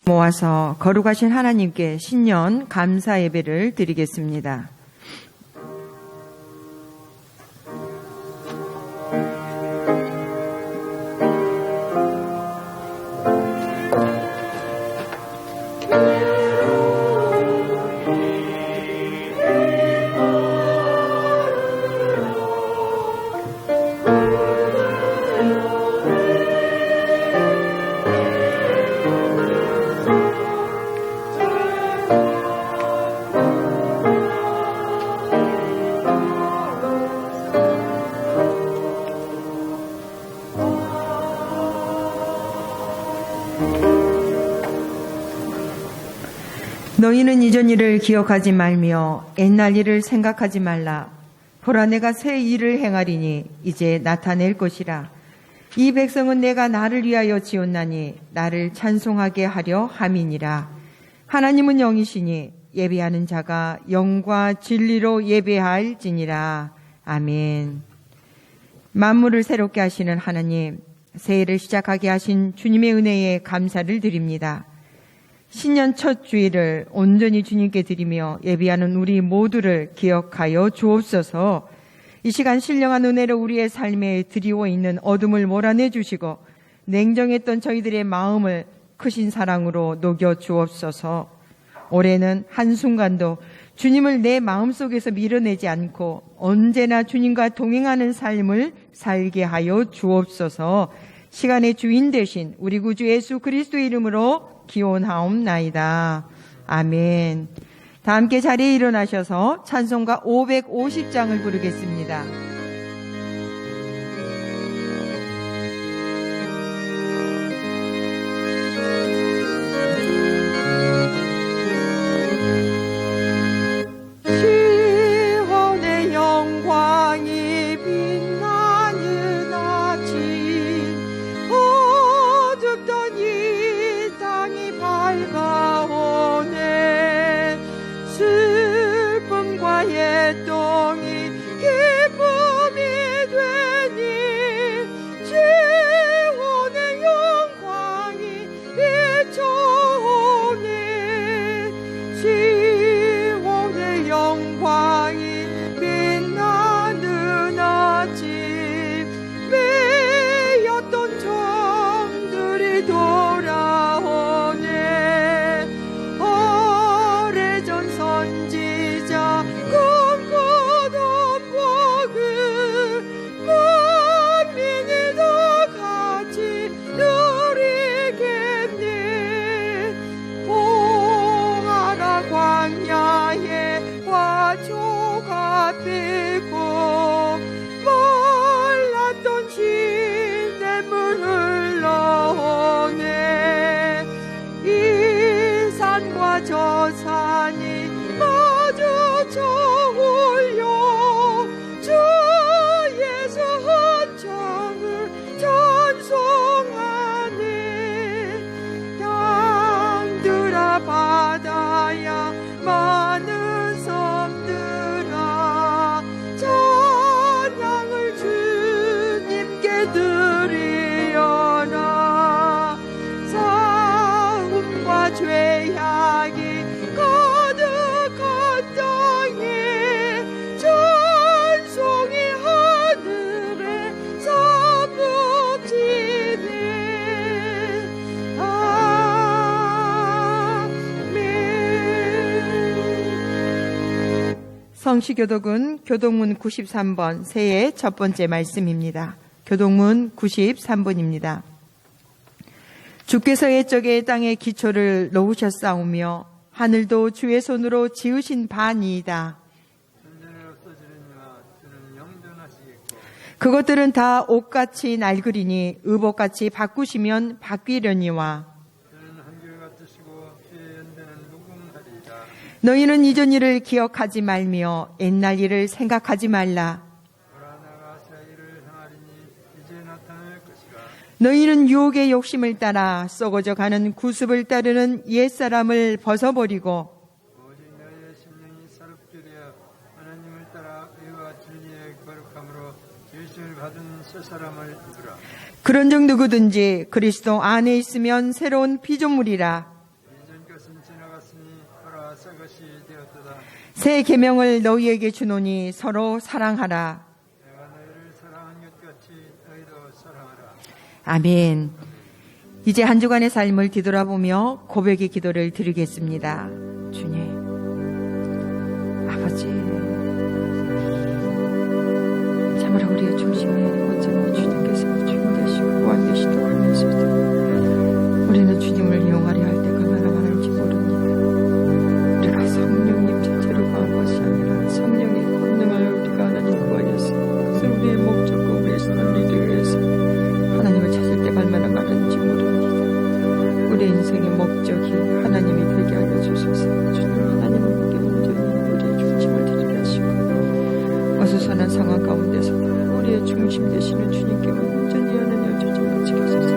모아서 거룩하신 하나님께 신년 감사 예배를 드리겠습니다. 너희는 이전 일을 기억하지 말며 옛날 일을 생각하지 말라. 보라, 내가 새 일을 행하리니 이제 나타낼 것이라. 이 백성은 내가 나를 위하여 지었나니 나를 찬송하게 하려 함이니라. 하나님은 영이시니 예배하는 자가 영과 진리로 예배할지니라. 아멘. 만물을 새롭게 하시는 하나님, 새해를 시작하게 하신 주님의 은혜에 감사를 드립니다. 신년 첫 주일을 온전히 주님께 드리며 예배하는 우리 모두를 기억하여 주옵소서. 이 시간 신령한 은혜로 우리의 삶에 드리워 있는 어둠을 몰아내 주시고 냉정했던 저희들의 마음을 크신 사랑으로 녹여 주옵소서. 올해는 한순간도 주님을 내 마음속에서 밀어내지 않고 언제나 주님과 동행하는 삶을 살게 하여 주옵소서. 시간의 주인 되신 우리 구주 예수 그리스도의 이름으로 기원하옵나이다. 아멘. 다 함께 자리에 일어나셔서 찬송가 550장을 부르겠습니다. 시온의 영광이 빛나는 아침, 어둡던 이 땅이 밝아오네. 슬픔과 애통이 기쁨이 되니 시온의 영광이 비춰오네. 시온의 영광이 빛나는 아침, 매였던 종들이 돌아오네. 오래전 선지자 꿈꾸던 복을 만민이 다 같이 누리겠네. 봉하라 광야에 화초가 피고 몰랐던 시냇물 흘러오네. 이 산과 저 산이 마주쳐 올려 주 예수 헌정을 찬송하네. 땅들아 바다야 많은 섬들아 찬양을 주님께 드리어라. 싸움과 죄악이 가득한 땅에 찬송이 하늘에 사부지네. 아멘. 성시교독은 교동문 93번 새해 첫 번째 말씀입니다. 교동문 93번입니다. 주께서 옛적에 땅의 기초를 놓으셨사오며 하늘도 주의 손으로 지으신 바니이다. 그것들은 다 옷같이 낡으리니 의복같이 바꾸시면 바뀌려니와. 너희는 이전 일을 기억하지 말며 옛날 일을 생각하지 말라. 너희는 유혹의 욕심을 따라 썩어져 가는 구습을 따르는 옛사람을 벗어버리고 오직 너희의 심령이 새롭게 되어 하나님을 따라 의와 진리의 거룩함으로 예수를 받은 새 사람을 입으라. 그런즉 누구든지 그리스도 안에 있으면 새로운 피조물이라. 것이 되었도다. 새 계명을 너희에게 주노니 서로 사랑하라. 내가 너희를 사랑한 것 같이 너희도 사랑하라. 아멘. 이제 한 주간의 삶을 뒤돌아보며 고백의 기도를 드리겠습니다. 주님, 아버지, 참으로 우리의 중심에 어쩌면 주님께서 주님 되시고 보안 되시도록 하면서도 우리는 주님을 이용하려 할 때 얼마나 많은지 모릅니다. 우리가 성령님 자체로 구한 것이 아니라 성령의 권능을 우리가 하나님 구하였으니 그것은 우리의 목적과 우리의 삶을 이루기 위해서 하나님을 찾을 때가 얼마나 많은지 모릅니다. 우리의 인생의 목적이 하나님이 되게 하여 주소서. 주님, 하나님께 온전히 우리의 중심을 드리게 하시고 어수선한 상황 가운데서도 우리의 중심 되시는 주님께 온전히 하나님 주님을 지켜소서.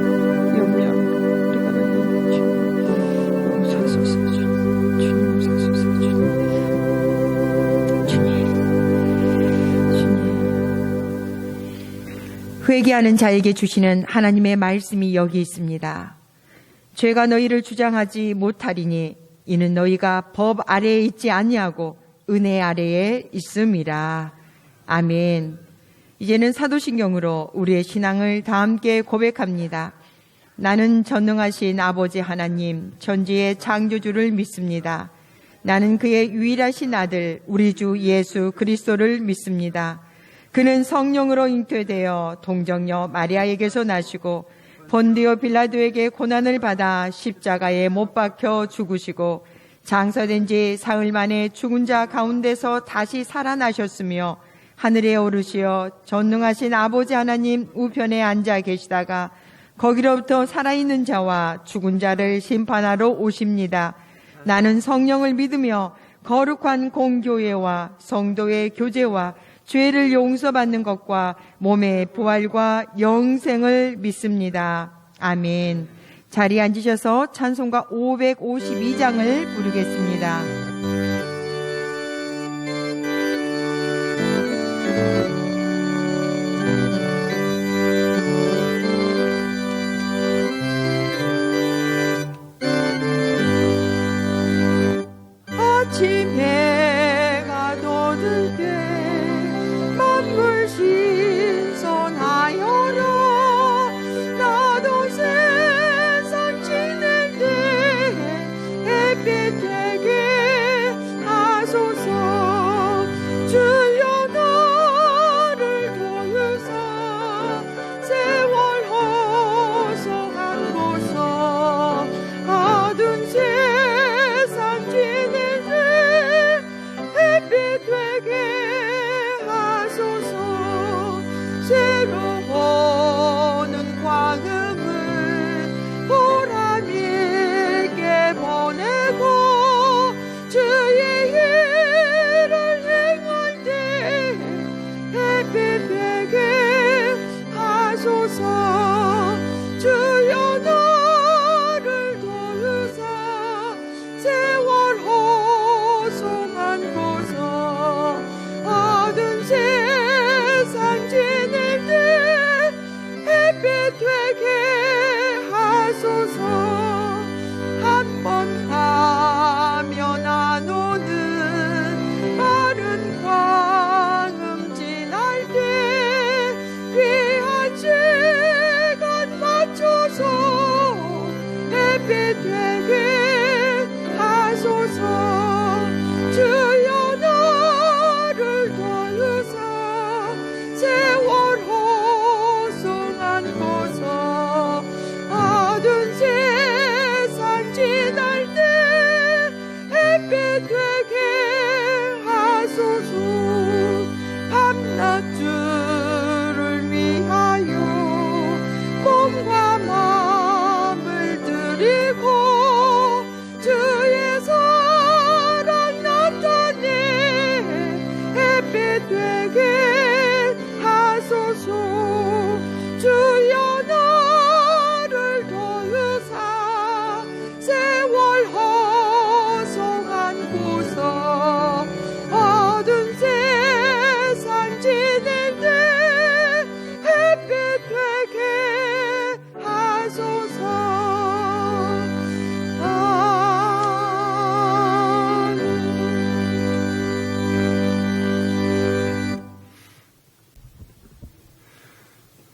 영리함으로 우리가 하나님 주님 용서하소서. 주님 용서하소서. 주님 회개하는 자에게 주시는 하나님의 말씀이 여기 있습니다. 죄가 너희를 주장하지 못하리니 이는 너희가 법 아래에 있지 아니하고 은혜 아래에 있음이라. 아멘. 이제는 사도신경으로 우리의 신앙을 다 함께 고백합니다. 나는 전능하신 아버지 하나님 천지의 창조주를 믿습니다. 나는 그의 유일하신 아들 우리 주 예수 그리스도를 믿습니다. 그는 성령으로 잉태되어 동정녀 마리아에게서 나시고 본디오 빌라도에게 고난을 받아 십자가에 못 박혀 죽으시고 장사된 지 사흘 만에 죽은 자 가운데서 다시 살아나셨으며 하늘에 오르시어 전능하신 아버지 하나님 우편에 앉아 계시다가 거기로부터 살아있는 자와 죽은 자를 심판하러 오십니다. 나는 성령을 믿으며 거룩한 공교회와 성도의 교제와 죄를 용서받는 것과 몸의 부활과 영생을 믿습니다. 아멘. 자리에 앉으셔서 찬송가 552장을 부르겠습니다. 아침 해가 돋을때 만물 신선하여라. 나도 세상 지낼 때 햇빛 되게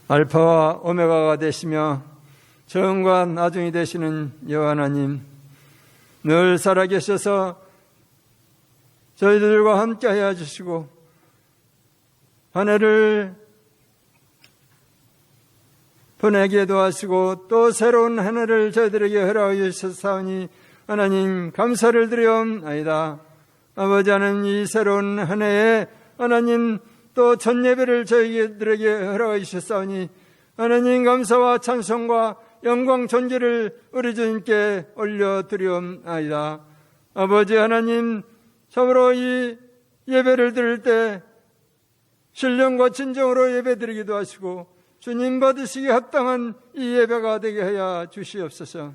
알파와 오메가가 되시며 처음과 나중이 되시는 여호와 하나님, 늘 살아계셔서 저희들과 함께하여 주시고 한 해를 보내게 도와주시고 또 새로운 한 해를 저희들에게 허락하여 주셨사오니 하나님 감사를 드리옵나이다. 아버지 하나님, 이 새로운 한 해에 하나님 또 첫 예배를 저희들에게 허락하여 주셨사오니 하나님 감사와 찬송과 영광 존귀를 우리 주님께 올려드리옵나이다. 아버지 하나님, 참으로 이 예배를 드릴 때 신령과 진정으로 예배드리기도 하시고 주님 받으시기에 합당한 이 예배가 되게 하여 주시옵소서.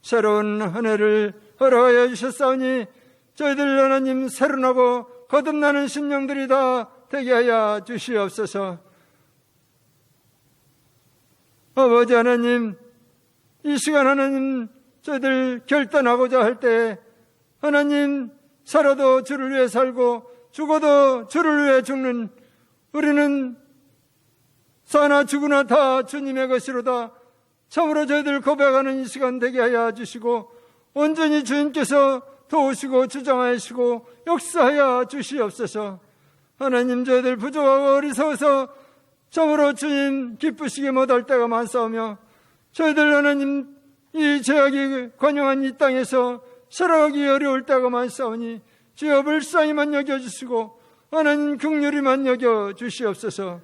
새로운 한 해를 허락하여 주셨사오니 저희들 하나님 새로나고 거듭나는 심령들이 다 되게 하여 주시옵소서. 아버지 하나님, 이 시간 하나님 저희들 결단하고자 할 때 하나님, 살아도 주를 위해 살고 죽어도 주를 위해 죽는 우리는 사나 죽으나 다 주님의 것이로다. 참으로 저희들 고백하는 이 시간 되게 하여 주시고 온전히 주님께서 도우시고 주장하시고 역사하여 주시옵소서. 하나님, 저희들 부족하고 어리석어서 참으로 주님 기쁘시게 못할 때가 많사오며 저희들 하나님 이 죄악이 관영한 이 땅에서 살아가기 어려울 때가 많사오니 주여 불쌍히만 여겨주시고 하나님 긍휼히만 여겨주시옵소서.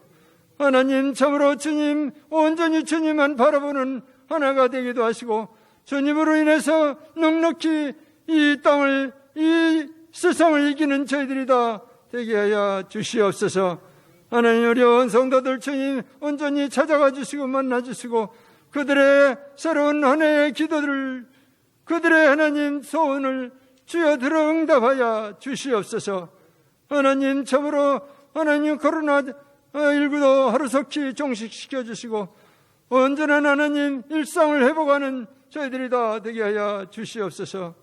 하나님, 참으로 주님 온전히 주님만 바라보는 하나가 되기도 하시고 주님으로 인해서 넉넉히 이 땅을 이 세상을 이기는 저희들이 다 되게 하여 주시옵소서. 하나님, 어려운 성도들 주님 온전히 찾아가 주시고 만나 주시고 그들의 새로운 한 해의 기도를 그들의 하나님 소원을 주여 들어 응답하여 주시옵소서. 하나님, 참으로 하나님 코로나19도 하루속히 종식시켜 주시고 온전한 하나님 일상을 회복하는 저희들이 다 되게 하여 주시옵소서.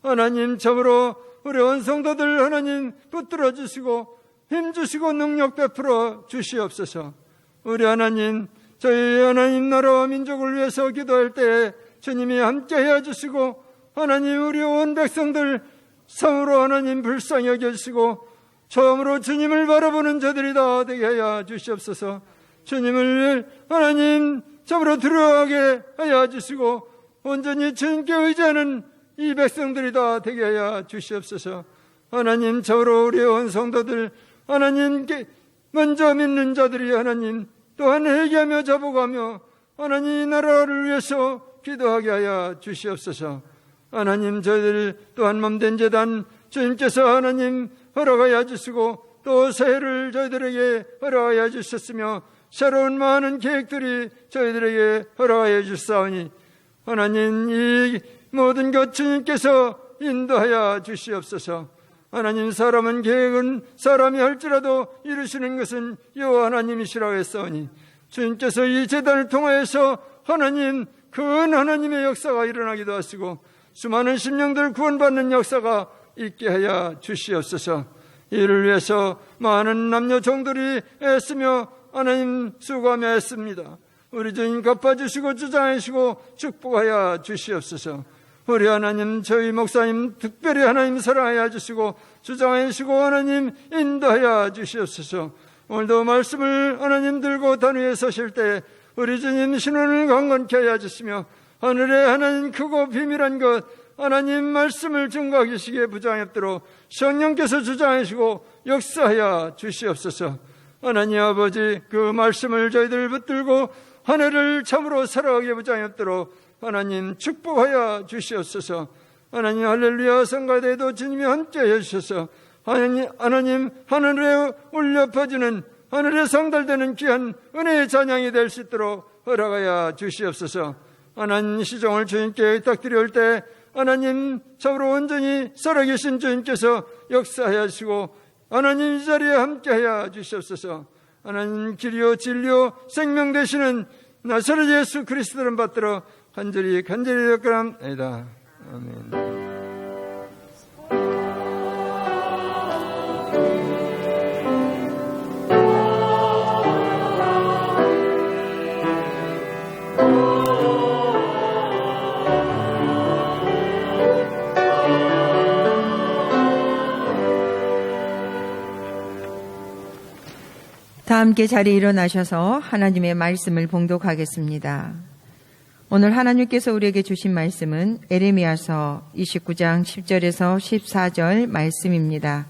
하나님, 참으로 우리 온 성도들 하나님 붙들어 주시고 힘주시고 능력 베풀어 주시옵소서. 우리 하나님, 저희 하나님 나라와 민족을 위해서 기도할 때 주님이 함께 해주시고 하나님 우리 온 백성들 성으로 하나님 불쌍히 여겨주시고 처음으로 주님을 바라보는 저들이 다 되게 하여 주시옵소서. 주님을 하나님 참으로 두려워하게 하여 주시고 온전히 주님께 의지하는 이 백성들이 다 되게 하여 주시옵소서. 하나님, 참으로 우리 온 성도들 하나님께 먼저 믿는 자들이 하나님 또한 회개하며 자복하며 하나님 이 나라를 위해서 기도하게 하여 주시옵소서. 하나님, 저희들 또한 몸된 재단 주님께서 하나님 허락하여 주시고 또 새해를 저희들에게 허락하여 주셨으며 새로운 많은 계획들이 저희들에게 허락하여 주사오니 하나님 이 모든 것 주님께서 인도하여 주시옵소서. 하나님, 사람은 계획은 사람이 할지라도 이루시는 것은 여호와 하나님이시라고 했사오니 주님께서 이 재단을 통하여서 하나님 큰 하나님의 역사가 일어나기도 하시고 수많은 심령들 구원받는 역사가 있게 하여 주시옵소서. 이를 위해서 많은 남녀 종들이 애쓰며 하나님 수고하며 했습니다. 우리 주님 갚아주시고 주장하시고 축복하여 주시옵소서. 우리 하나님, 저희 목사님 특별히 하나님 사랑하여 주시고 주장하여 주시고 하나님 인도하여 주시옵소서. 오늘도 말씀을 하나님 들고 단 위에 서실 때 우리 주님 신원을 강건케 하여 주시며 하늘에 하나님 크고 비밀한 것 하나님 말씀을 증거하기 계시기에 부장했도록 성령께서 주장하시고 역사하여 주시옵소서. 하나님 아버지, 그 말씀을 저희들 붙들고 한 해를 참으로 살아가게 부장했도록 하나님 축복하여 주시옵소서. 하나님 할렐루야 성가대도 주님이 함께 해주셔서 하나님 하늘에 울려 퍼지는 하늘에 상달되는 귀한 은혜의 찬양이 될 수 있도록 허락하여 주시옵소서. 하나님 시종을 주님께 의탁드릴 때 하나님 참으로 온전히 살아계신 주님께서 역사하여 주시고 하나님 이 자리에 함께하여 주시옵소서. 하나님 길이요 진리요 생명 되시는 나사렛 예수 그리스도를 받들어 간절히 역사합니다. 아멘. 다 함께 자리에 일어나셔서 하나님의 말씀을 봉독하겠습니다. 오늘 하나님께서 우리에게 주신 말씀은 에레미야서 29장 10절에서 14절 말씀입니다.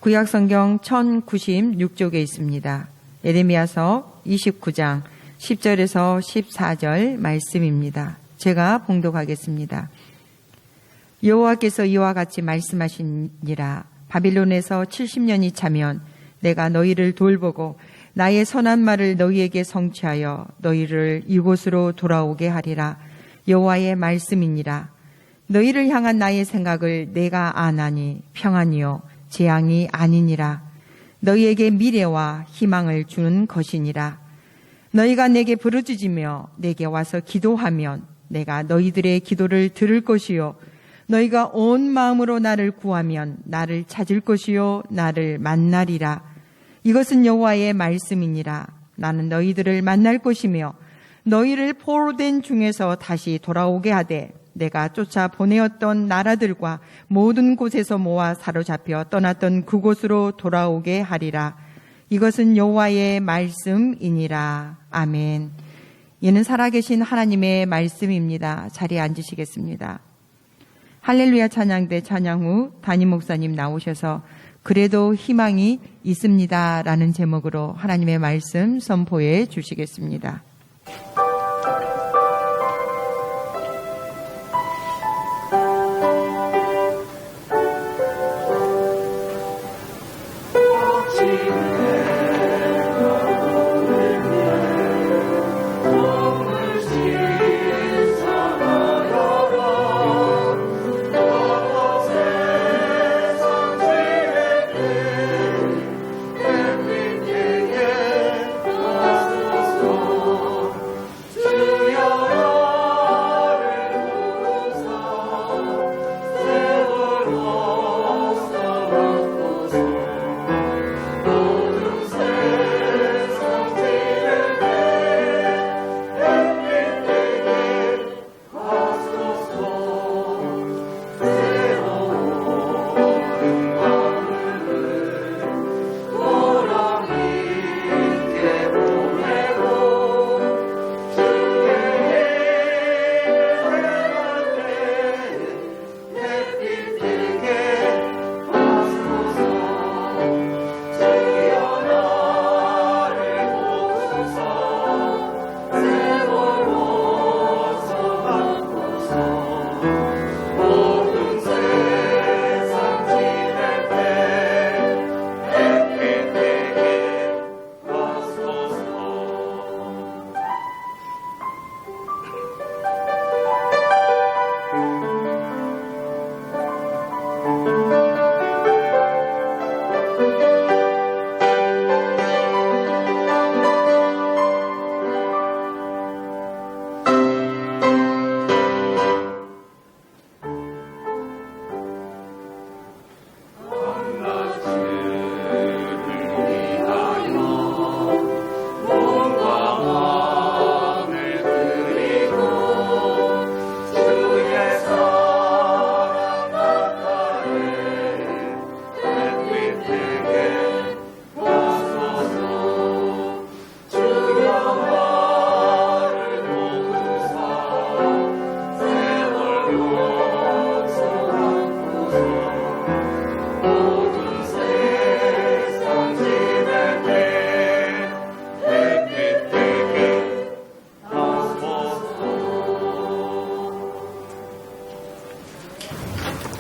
구약성경 1096쪽에 있습니다. 에레미야서 29장 10절에서 14절 말씀입니다. 제가 봉독하겠습니다. 여호와께서 이와 같이 말씀하시니라. 바빌론에서 70년이 차면 내가 너희를 돌보고 나의 선한 말을 너희에게 성취하여 너희를 이곳으로 돌아오게 하리라. 여호와의 말씀이니라. 너희를 향한 나의 생각을 내가 아나니 평안이요 재앙이 아니니라. 너희에게 미래와 희망을 주는 것이니라. 너희가 내게 부르짖으며 내게 와서 기도하면 내가 너희들의 기도를 들을 것이요 너희가 온 마음으로 나를 구하면 나를 찾을 것이요 나를 만나리라. 이것은 여호와의 말씀이니라. 나는 너희들을 만날 것이며 너희를 포로된 중에서 다시 돌아오게 하되 내가 쫓아 보내었던 나라들과 모든 곳에서 모아 사로잡혀 떠났던 그곳으로 돌아오게 하리라. 이것은 여호와의 말씀이니라. 아멘. 이는 살아계신 하나님의 말씀입니다. 자리에 앉으시겠습니다. 할렐루야 찬양대 찬양 후 담임 목사님 나오셔서 그래도 희망이 있습니다 라는 제목으로 하나님의 말씀 선포해 주시겠습니다.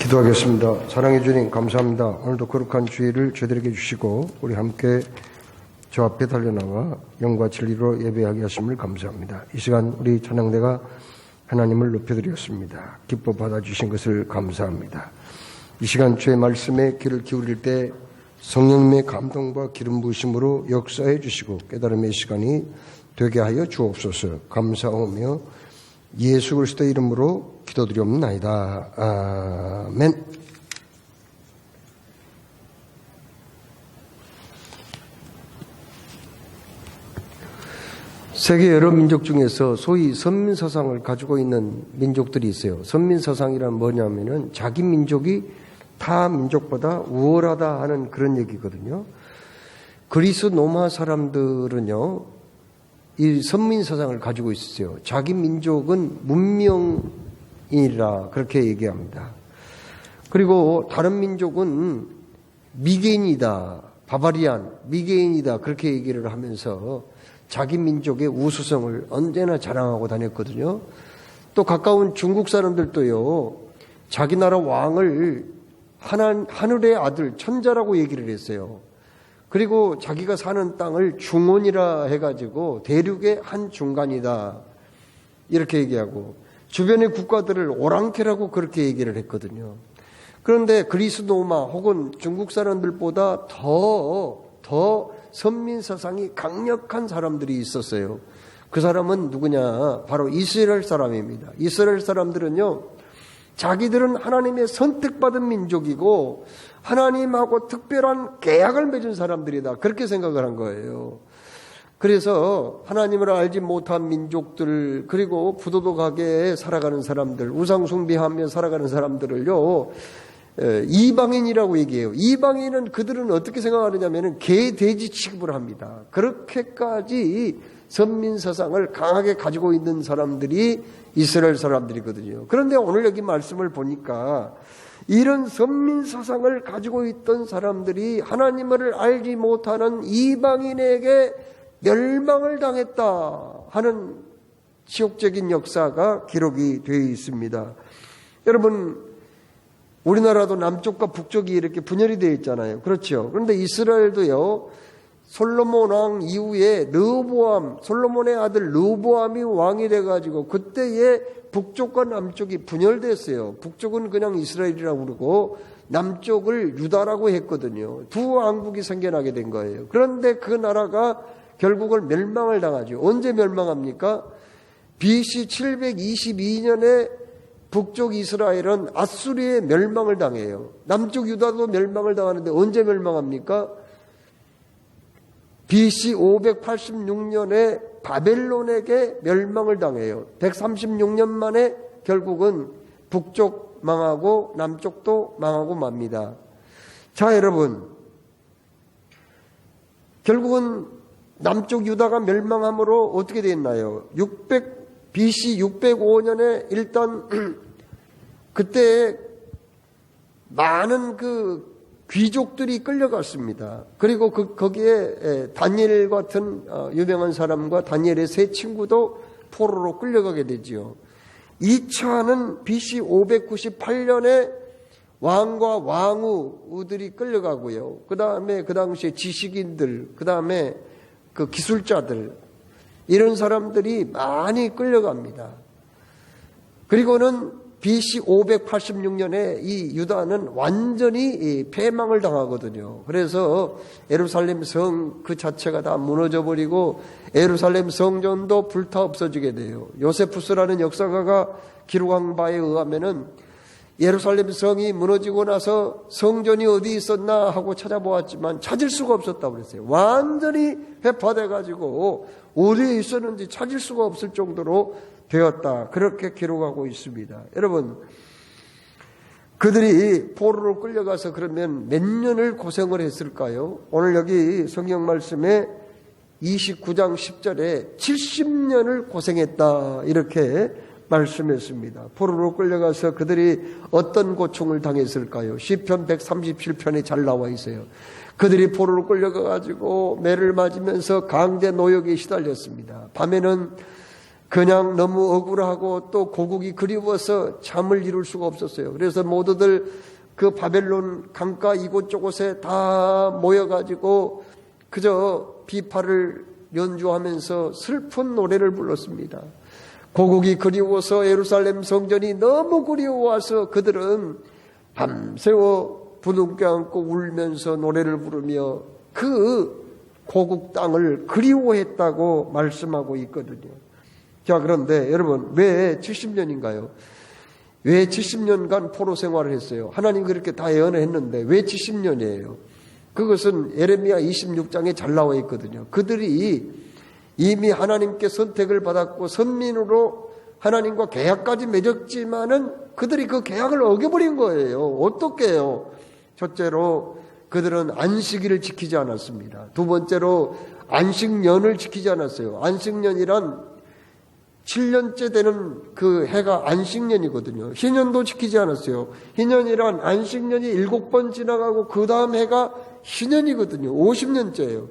기도하겠습니다. 사랑해 주님 감사합니다. 오늘도 거룩한 주일을 저희들에게 주시고 우리 함께 저 앞에 달려나와 영과 진리로 예배하게 하심을 감사합니다. 이 시간 우리 찬양대가 하나님을 높여드렸습니다. 기뻐 받아주신 것을 감사합니다. 이 시간 주의 말씀에 귀를 기울일 때 성령님의 감동과 기름 부으심으로 역사해 주시고 깨달음의 시간이 되게 하여 주옵소서. 감사하며 예수 그리스도의 이름으로 기도드리옵나이다. 아멘. 세계 여러 민족 중에서 소위 선민서상을 가지고 있는 민족들이 있어요. 선민서상이란 뭐냐면은 자기 민족이 타 민족보다 우월하다 하는 그런 얘기거든요. 그리스 로마 사람들은요, 이 선민 사상을 가지고 있었어요. 자기 민족은 문명이라 그렇게 얘기합니다. 그리고 다른 민족은 미개인이다, 바바리안, 미개인이다 그렇게 얘기를 하면서 자기 민족의 우수성을 언제나 자랑하고 다녔거든요. 또 가까운 중국 사람들도요, 자기 나라 왕을 하늘의 아들, 천자라고 얘기를 했어요. 그리고 자기가 사는 땅을 중원이라 해가지고 대륙의 한 중간이다 이렇게 얘기하고, 주변의 국가들을 오랑캐라고 그렇게 얘기를 했거든요. 그런데 그리스 로마 혹은 중국 사람들보다 더 선민 사상이 강력한 사람들이 있었어요. 그 사람은 누구냐? 바로 이스라엘 사람입니다. 이스라엘 사람들은요, 자기들은 하나님의 선택받은 민족이고 하나님하고 특별한 계약을 맺은 사람들이다 그렇게 생각을 한 거예요. 그래서 하나님을 알지 못한 민족들, 그리고 부도덕하게 살아가는 사람들, 우상 숭배하며 살아가는 사람들을요, 이방인이라고 얘기해요. 이방인은 그들은 어떻게 생각하느냐면 개, 돼지 취급을 합니다. 그렇게까지 선민사상을 강하게 가지고 있는 사람들이 이스라엘 사람들이거든요. 그런데 오늘 여기 말씀을 보니까 이런 선민사상을 가지고 있던 사람들이 하나님을 알지 못하는 이방인에게 멸망을 당했다 하는 지옥적인 역사가 기록이 되어 있습니다. 여러분, 우리나라도 남쪽과 북쪽이 이렇게 분열이 되어 있잖아요. 그렇죠. 그런데 이스라엘도요, 솔로몬 왕 이후에 솔로몬의 아들 르호보암이 왕이 돼가지고 그때에 북쪽과 남쪽이 분열됐어요. 북쪽은 그냥 이스라엘이라고 그러고 남쪽을 유다라고 했거든요. 두 왕국이 생겨나게 된 거예요. 그런데 그 나라가 결국은 멸망을 당하죠. 언제 멸망합니까? BC 722년에 북쪽 이스라엘은 아수리의 멸망을 당해요. 남쪽 유다도 멸망을 당하는데 언제 멸망합니까? BC 586년에 바벨론에게 멸망을 당해요. 136년 만에 결국은 북쪽 망하고 남쪽도 망하고 맙니다. 자, 여러분, 결국은 남쪽 유다가 멸망함으로 어떻게 됐나요? BC 605년에 일단 그때 많은 그 귀족들이 끌려갔습니다. 그리고 거기에 다니엘 같은 유명한 사람과 다니엘의 세 친구도 포로로 끌려가게 되지요. 2차는 BC 598년에 왕과 왕후들이 끌려가고요. 그 다음에 그 당시에 지식인들, 그 다음에 그 기술자들, 이런 사람들이 많이 끌려갑니다. 그리고는 BC 586년에 이 유다는 완전히 패망을 당하거든요. 그래서 예루살렘 성 그 자체가 다 무너져 버리고 예루살렘 성전도 불타 없어지게 돼요. 요세푸스라는 역사가가 기록한 바에 의하면은 예루살렘 성이 무너지고 나서 성전이 어디 있었나 하고 찾아보았지만 찾을 수가 없었다고 그랬어요. 완전히 회파돼가지고 어디에 있었는지 찾을 수가 없을 정도로 되었다. 그렇게 기록하고 있습니다. 여러분, 그들이 포로로 끌려가서 그러면 몇 년을 고생을 했을까요? 오늘 여기 성경 말씀에 29장 10절에 70년을 고생했다 이렇게 말씀했습니다. 포로로 끌려가서 그들이 어떤 고충을 당했을까요? 시편 137편에 잘 나와 있어요. 그들이 포로로 끌려가가지고 매를 맞으면서 강제 노역에 시달렸습니다. 밤에는 그냥 너무 억울하고 또 고국이 그리워서 잠을 이룰 수가 없었어요. 그래서 모두들 그 바벨론 강가 이곳저곳에 다 모여가지고 그저 비파를 연주하면서 슬픈 노래를 불렀습니다. 고국이 그리워서 예루살렘 성전이 너무 그리워와서 그들은 밤새워 부둥켜 안고 울면서 노래를 부르며 그 고국 땅을 그리워했다고 말씀하고 있거든요. 자, 그런데 여러분, 왜 70년인가요? 왜 70년간 포로 생활을 했어요? 하나님 그렇게 다 예언을 했는데 왜 70년이에요? 그것은 예레미야 26장에 잘 나와 있거든요. 그들이 이미 하나님께 선택을 받았고 선민으로 하나님과 계약까지 맺었지만은 그들이 그 계약을 어겨버린 거예요. 어떻게 해요? 첫째로 그들은 안식일을 지키지 않았습니다. 두 번째로 안식년을 지키지 않았어요. 안식년이란 7년째 되는 그 해가 안식년이거든요. 희년도 지키지 않았어요. 희년이란 안식년이 7번 지나가고 그 다음 해가 희년이거든요. 50년째예요.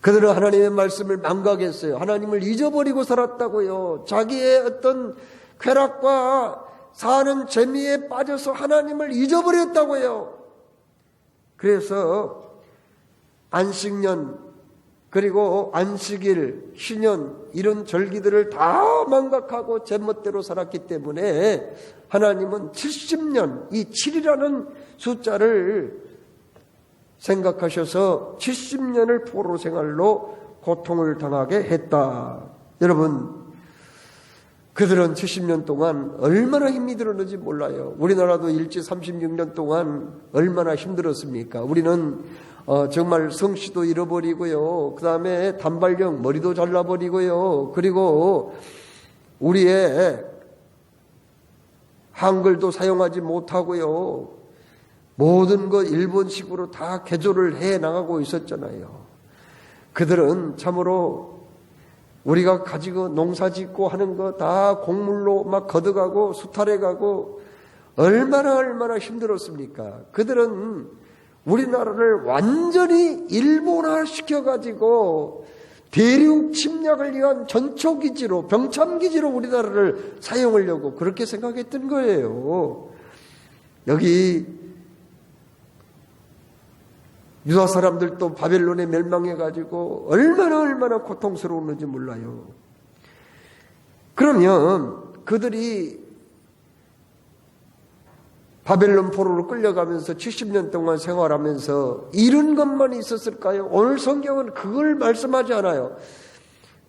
그들은 하나님의 말씀을 망각했어요. 하나님을 잊어버리고 살았다고요. 자기의 어떤 쾌락과 사는 재미에 빠져서 하나님을 잊어버렸다고요. 그래서 안식년 그리고 안식일, 희년 이런 절기들을 다 망각하고 제멋대로 살았기 때문에 하나님은 70년, 이 7이라는 숫자를 생각하셔서 70년을 포로 생활로 고통을 당하게 했다. 여러분, 그들은 70년 동안 얼마나 힘이 들었는지 몰라요. 우리나라도 일제 36년 동안 얼마나 힘들었습니까? 우리는 정말 성씨도 잃어버리고요. 그 다음에 단발령 머리도 잘라버리고요. 그리고 우리의 한글도 사용하지 못하고요. 모든 것 일본식으로 다 개조를 해 나가고 있었잖아요. 그들은 참으로 우리가 가지고 농사 짓고 하는 거 다 곡물로 막 걷어가고 수탈해 가고 얼마나 힘들었습니까? 그들은 우리나라를 완전히 일본화 시켜가지고 대륙 침략을 위한 전초기지로 병참기지로 우리나라를 사용하려고 그렇게 생각했던 거예요. 여기 유다 사람들도 바벨론에 멸망해가지고 얼마나 고통스러웠는지 몰라요. 그러면 그들이 바벨론 포로로 끌려가면서 70년 동안 생활하면서 잃은 것만 있었을까요? 오늘 성경은 그걸 말씀하지 않아요.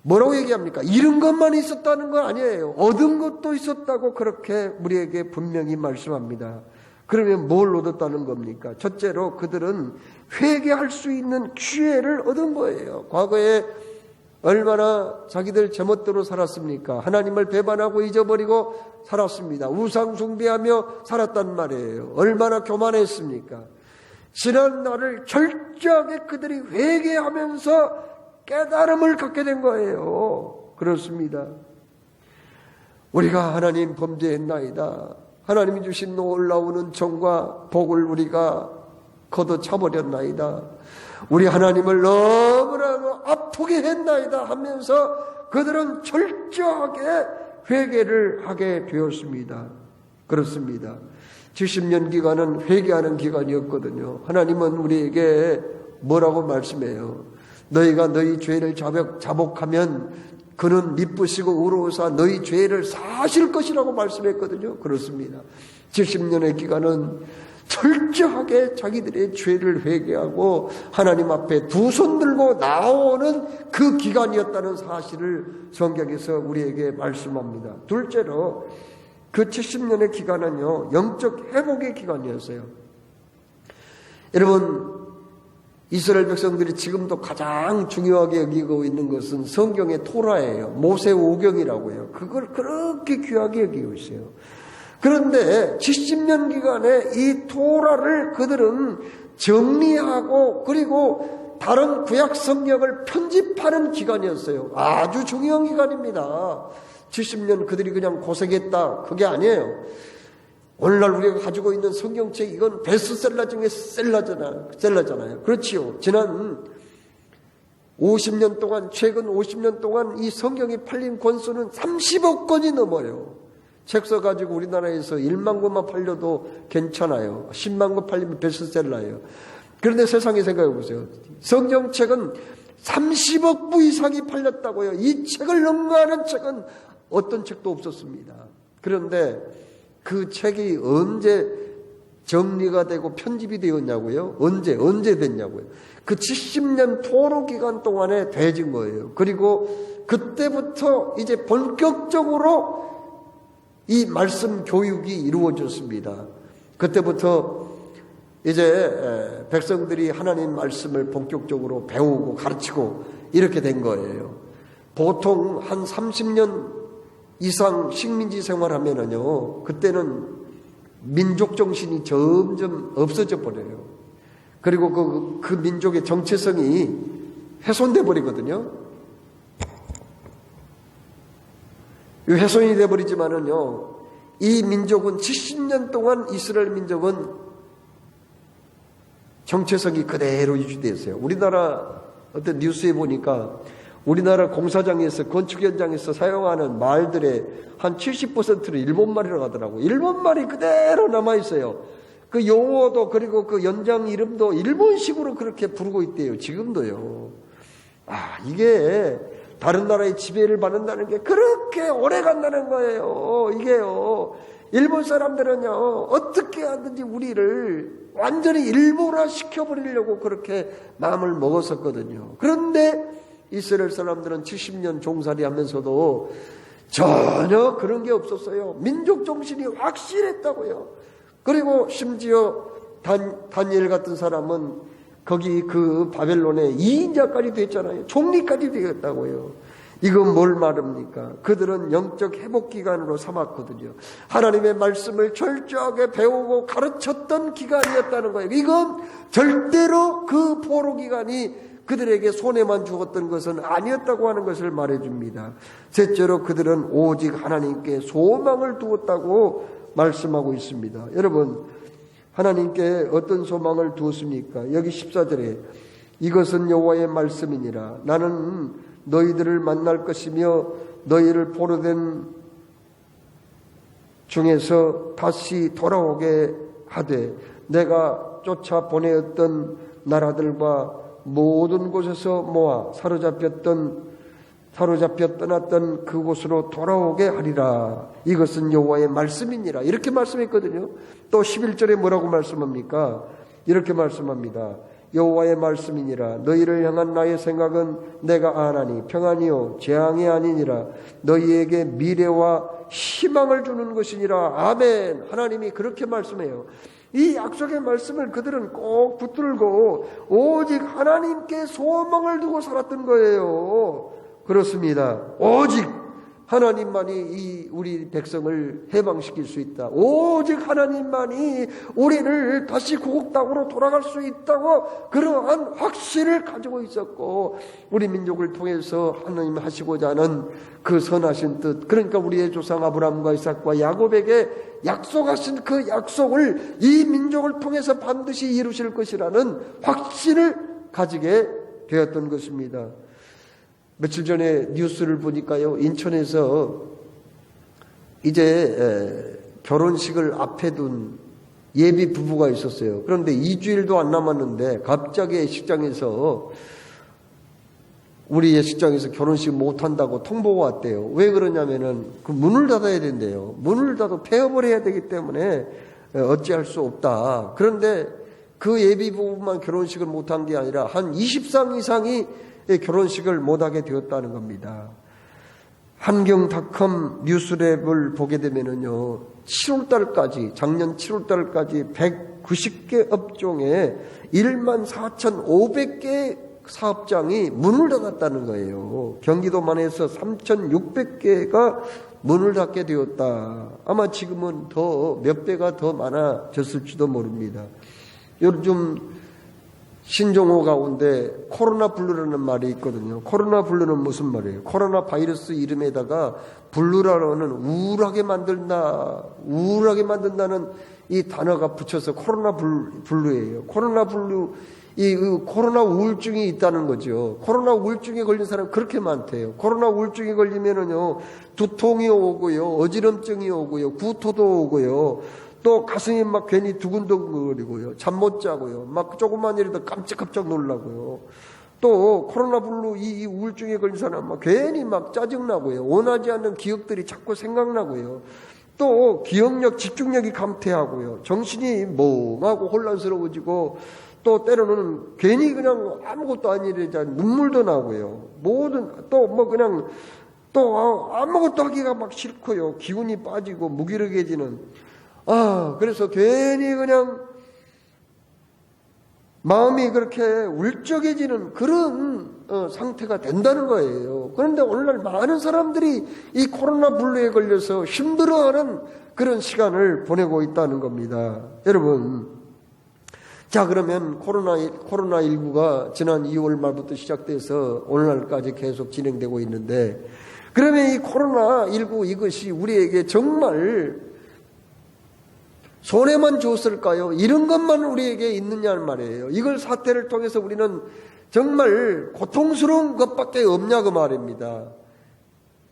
뭐라고 얘기합니까? 잃은 것만 있었다는 건 아니에요. 얻은 것도 있었다고 그렇게 우리에게 분명히 말씀합니다. 그러면 뭘 얻었다는 겁니까? 첫째로 그들은 회개할 수 있는 기회를 얻은 거예요. 과거에 얼마나 자기들 제멋대로 살았습니까? 하나님을 배반하고 잊어버리고 살았습니다. 우상 숭배하며 살았단 말이에요. 얼마나 교만했습니까? 지난 날을 철저하게 그들이 회개하면서 깨달음을 갖게 된 거예요. 그렇습니다. 우리가 하나님 범죄했나이다. 하나님이 주신 놀라운 은총과 복을 우리가 걷어차버렸나이다. 우리 하나님을 너무나 아프게 했나이다 하면서 그들은 철저하게 회개를 하게 되었습니다. 그렇습니다. 70년 기간은 회개하는 기간이었거든요. 하나님은 우리에게 뭐라고 말씀해요? 너희가 너희 죄를 자복하면 그는 미쁘시고 의로우사 너희 죄를 사실 것이라고 말씀했거든요. 그렇습니다. 70년의 기간은 철저하게 자기들의 죄를 회개하고 하나님 앞에 두 손 들고 나오는 그 기간이었다는 사실을 성경에서 우리에게 말씀합니다. 둘째로 그 70년의 기간은요, 영적 회복의 기간이었어요. 여러분, 이스라엘 백성들이 지금도 가장 중요하게 여기고 있는 것은 성경의 토라예요. 모세오경이라고 해요. 그걸 그렇게 귀하게 여기고 있어요. 그런데 70년 기간에 이 토라를 그들은 정리하고 그리고 다른 구약 성경을 편집하는 기간이었어요. 아주 중요한 기간입니다. 70년 그들이 그냥 고생했다. 그게 아니에요. 오늘날 우리가 가지고 있는 성경책 이건 베스트셀러 중에 셀러잖아요. 그렇지요. 지난 50년 동안 최근 50년 동안 이 성경이 팔린 권수는 30억 권이 넘어요. 책 써가지고 우리나라에서 1만 권만 팔려도 괜찮아요. 10만 권 팔리면 베스트셀러예요. 그런데 세상에 생각해 보세요. 성경책은 30억 부 이상이 팔렸다고요. 이 책을 능가하는 책은 어떤 책도 없었습니다. 그런데 그 책이 언제 정리가 되고 편집이 되었냐고요? 언제 됐냐고요? 그 70년 토로 기간 동안에 되진 거예요. 그리고 그때부터 이제 본격적으로 이 말씀 교육이 이루어졌습니다. 그때부터 이제 백성들이 하나님 말씀을 본격적으로 배우고 가르치고 이렇게 된 거예요. 보통 한 30년 이상 식민지 생활하면은요, 그때는 민족 정신이 점점 없어져 버려요. 그리고 그 민족의 정체성이 훼손돼 버리거든요. 훼손이 돼 버리지만은요, 이 민족은 70년 동안 이스라엘 민족은 정체성이 그대로 유지되었어요. 우리나라 어떤 뉴스에 보니까 우리나라 공사장에서 건축 현장에서 사용하는 말들의 한 70%를 일본말이라고 하더라고요. 일본말이 그대로 남아있어요. 그 용어도 그리고 그 연장 이름도 일본식으로 그렇게 부르고 있대요. 지금도요. 이게 다른 나라의 지배를 받는다는 게 그렇게 오래 간다는 거예요. 이게요. 일본 사람들은요, 어떻게 하든지 우리를 완전히 일본화 시켜버리려고 그렇게 마음을 먹었었거든요. 그런데 이스라엘 사람들은 70년 종살이 하면서도 전혀 그런 게 없었어요. 민족 정신이 확실했다고요. 그리고 심지어 다니엘 같은 사람은 거기 그 바벨론의 2인자까지 됐잖아요. 총리까지 되었다고요. 이건 뭘 말합니까? 그들은 영적 회복 기간으로 삼았거든요. 하나님의 말씀을 철저하게 배우고 가르쳤던 기간이었다는 거예요. 이건 절대로 그 포로 기간이 그들에게 손해만 주었던 것은 아니었다고 하는 것을 말해줍니다. 셋째로 그들은 오직 하나님께 소망을 두었다고 말씀하고 있습니다. 여러분, 하나님께 어떤 소망을 두었습니까? 여기 14절에 이것은 여호와의 말씀이니라. 나는 너희들을 만날 것이며 너희를 포로된 중에서 다시 돌아오게 하되 내가 쫓아 보내었던 나라들과 모든 곳에서 모아 사로잡혀 떠났던 그곳으로 돌아오게 하리라. 이것은 여호와의 말씀이니라. 이렇게 말씀했거든요. 또 11절에 뭐라고 말씀합니까? 이렇게 말씀합니다. 여호와의 말씀이니라. 너희를 향한 나의 생각은 내가 아나니 평안이요 재앙이 아니니라. 너희에게 미래와 희망을 주는 것이니라. 아멘. 하나님이 그렇게 말씀해요. 이 약속의 말씀을 그들은 꼭 붙들고 오직 하나님께 소망을 두고 살았던 거예요. 그렇습니다. 오직 하나님만이 우리 백성을 해방시킬 수 있다. 오직 하나님만이 우리를 다시 구국 땅으로 돌아갈 수 있다고 그러한 확신을 가지고 있었고, 우리 민족을 통해서 하나님 하시고자 하는 그 선하신 뜻, 그러니까 우리의 조상 아브라함과 이삭과 야곱에게 약속하신 그 약속을 이 민족을 통해서 반드시 이루실 것이라는 확신을 가지게 되었던 것입니다. 며칠 전에 뉴스를 보니까요, 인천에서 이제 결혼식을 앞에 둔 예비 부부가 있었어요. 그런데 2주일도 안 남았는데 갑자기 예식장에서 우리 예식장에서 결혼식 못한다고 통보가 왔대요. 왜 그러냐면은 그 문을 닫아야 된대요. 문을 닫아 폐업을 해야 되기 때문에 어찌할 수 없다. 그런데 그 예비 부부만 결혼식을 못한 게 아니라 한 20상 이상이 결혼식을 못하게 되었다는 겁니다. 한경닷컴 뉴스랩을 보게 되면은요, 7월달까지, 작년 7월달까지 190개 업종에 14,500개 사업장이 문을 닫았다는 거예요. 경기도만 해서 3,600개가 문을 닫게 되었다. 아마 지금은 더 몇 배가 더 많아졌을지도 모릅니다. 요즘 신종호 가운데 코로나 블루라는 말이 있거든요. 코로나 블루는 무슨 말이에요? 코로나 바이러스 이름에다가 블루라는 우울하게 만든다는 이 단어가 붙여서 코로나 블루예요. 코로나 블루, 코로나 우울증이 있다는 거죠. 코로나 우울증에 걸린 사람이 그렇게 많대요. 코로나 우울증에 걸리면은요, 두통이 오고요, 어지럼증이 오고요, 구토도 오고요, 또 가슴이 막 괜히 두근두근거리고요, 잠 못 자고요, 막 조금만 일해도 깜짝깜짝 놀라고요. 또 코로나 블루 이 우울증에 걸린 사람 막 괜히 막 짜증나고요, 원하지 않는 기억들이 자꾸 생각나고요, 또 기억력, 집중력이 감퇴하고요, 정신이 멍하고 혼란스러워지고, 또 때로는 괜히 그냥 아무것도 아니래자 눈물도 나고요, 또 뭐 그냥 또 아무것도 하기가 막 싫고요, 기운이 빠지고 무기력해지는, 그래서 괜히 그냥 마음이 그렇게 울적해지는 그런 상태가 된다는 거예요. 그런데 오늘날 많은 사람들이 이 코로나 블루에 걸려서 힘들어하는 그런 시간을 보내고 있다는 겁니다. 여러분, 자, 그러면 코로나19가 지난 2월 말부터 시작돼서 오늘날까지 계속 진행되고 있는데, 그러면 이 코로나19 이것이 우리에게 정말 손해만 줬을까요? 이런 것만 우리에게 있느냐는 말이에요. 이걸 사태를 통해서 우리는 정말 고통스러운 것밖에 없냐고 말입니다.